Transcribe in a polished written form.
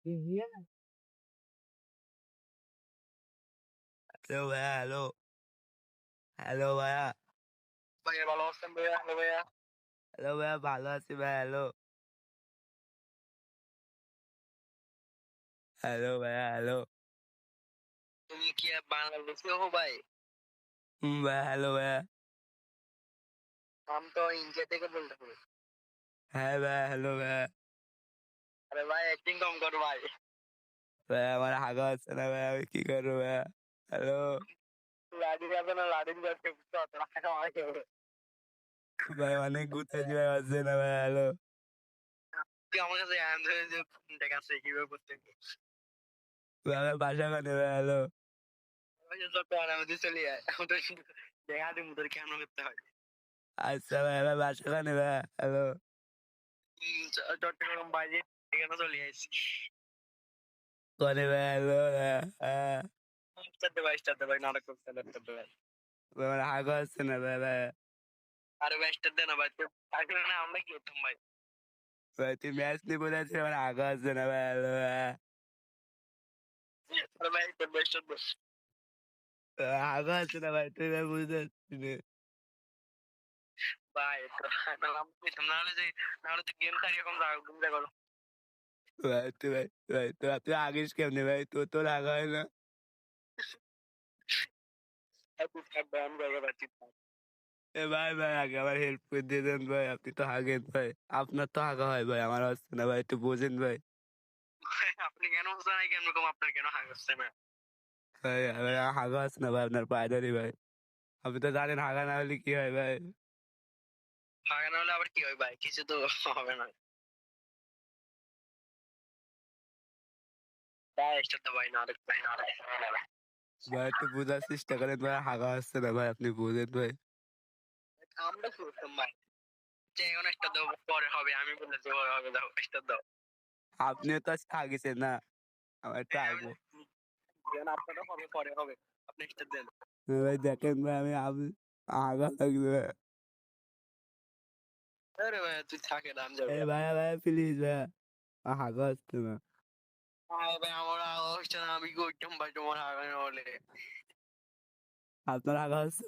Hello ভাইয়া, hello hello ভাইয়া, ভাইয়া ভালো আছেন ভাইয়া? হ্যালো ভাইয়া। হ্যালো ভাইয়া, ভালো আছি ভাইয়া, হ্যালো হ্যালো ভাইয়া, হ্যালো তুমি কি বাংলাদেশি हो भाई? ভাইয়া, হ্যালো ভাইয়া, हम तो इंडिया থেকে বলতে হবে। হ্যাঁ ভাইয়া, হ্যালো ভাইয়া, আরে ভাই অ্যাক্টিং কম করো ভাই। ভাইয়া আমার হাগা হচ্ছে না ভাইয়া, আমি কি করবো ভাইয়া? হ্যালো লাডি যাবে না লাডি যাচ্ছে তো টাকা আমাকে ভাই, অনেক ঘুরতেছি ভাই, হচ্ছে না ভাইয়া, হ্যালো তুই আমার কাছে অ্যান্ড্রয়েড যে ফোনটা আছে কিভাবে করতে ভাইয়া, আমার বাসা মানে ভাইয়া, হ্যালো আমি চলে যায় এখন তো দেখা দিই মুদের কেন করতে হয় আচ্ছা ভাইয়া, আমার বাসা মানে ভাইয়া, হ্যালো চট্টগ্রাম বাইরে এখানে চলে আসছি করে ভাইয়া, হ্যালো ভাইয়া, হ্যাঁ স্টার্টে ভাই নাটক করতে ভাই ভাই, আমার হাগা হচ্ছে না ভাইয়া, ভাইয়া আরে ভাই স্টার্ট দে না ভাই আসলে না আমরা কি করতাম ভাই ভাই তুই ম্যাচ নিয়ে বলেছিস, আমার হাগা হচ্ছে না ভাইয়া, হ্যালো ভাইয়া, আরে ভাই স্টার্ট দে হাগা হচ্ছে না ভাই, তুই ভাই বুঝতে পারছিস না। ভাই নাহলে যে নাহলে তো গেম খেলি এখন ঘুমতে করো ভাই তুই আগিস কেমনে ভাই, তোর আগা হয় না? ব্যায়াম করে পাচ্ছি ভাই ভাই, আগে আমার হেল্প করে দিয়ে দেন ভাই, আপনি তো হাগেন ভাই, আপনার তো হাগা হয় ভাই, আমার হচ্ছে না ভাই, একটু বোঝেন ভাই। আপনি কেন বুঝতে নাই কেন রকম আপনার কেন হাগ হচ্ছে না ভাই ভাই, আমার হাগা হচ্ছে না ভাই, আপনার পায়ে ধরি ভাই, আপনি তো জানেন হাগা না হলে কি হয় ভাই। হাগা না হলে আবার কি হয় ভাই কিছু তো হবে না ভাই স্টার্ট ভাই নাটক ভাই নাটক ভাই একটু বোঝার চেষ্টা করেন ভাই, হাগা হচ্ছে না ভাই, আপনি বোঝেন ভাই। আমরা কি করতাম ভাই যে এখন একটা দাও পরে হবে আমি বলেছি পরে হবে দাও একটা দাও আপনিও তো আজকে হাগিছেন না, আমার একটু আগবো। আপনারও হবে পরে হবে আপনি একটা দেন ভাই দেখেন ভাই, আমি হাগা লাগবে ভাই। আরে ভাই তুই থাকে দাম যাবে ভাইয়া ভাইয়া প্লিজ ভাইয়া, আমার হাগা হচ্ছে না। ভাই আমার হচ্ছে না আমি করতাম ভাই তোমার হাগা না হলে আপনার হাগা হচ্ছে?